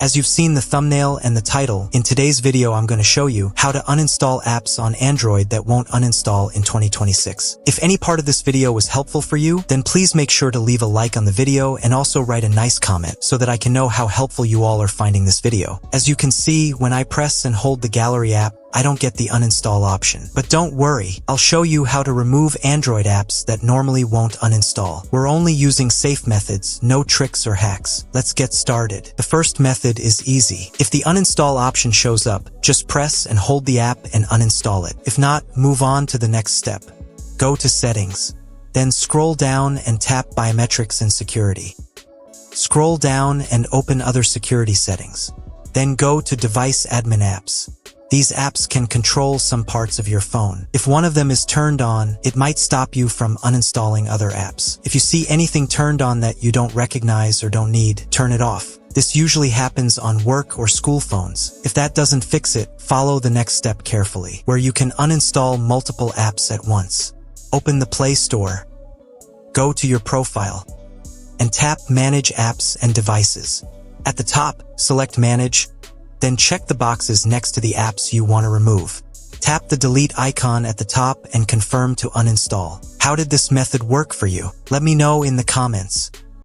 As you've seen the thumbnail and the title, in today's video I'm going to show you how to uninstall apps on Android that won't uninstall in 2026. If any part of this video was helpful for you, then please make sure to leave a like on the video and also write a nice comment so that I can know how helpful you all are finding this video. As you can see, when I press and hold the gallery app, I don't get the uninstall option. But don't worry, I'll show you how to remove Android apps that normally won't uninstall. We're only using safe methods, no tricks or hacks. Let's get started. The first method is easy. If the uninstall option shows up, just press and hold the app and uninstall it. If not, move on to the next step. Go to Settings. Then scroll down and tap Biometrics and Security. Scroll down and open Other Security Settings. Then go to Device Admin Apps. These apps can control some parts of your phone. If one of them is turned on, it might stop you from uninstalling other apps. If you see anything turned on that you don't recognize or don't need, turn it off. This usually happens on work or school phones. If that doesn't fix it, follow the next step carefully, where you can uninstall multiple apps at once. Open the Play Store, go to your profile, and tap Manage Apps and Devices. At the top, select Manage, then check the boxes next to the apps you want to remove. Tap the delete icon at the top and confirm to uninstall. How did this method work for you? Let me know in the comments.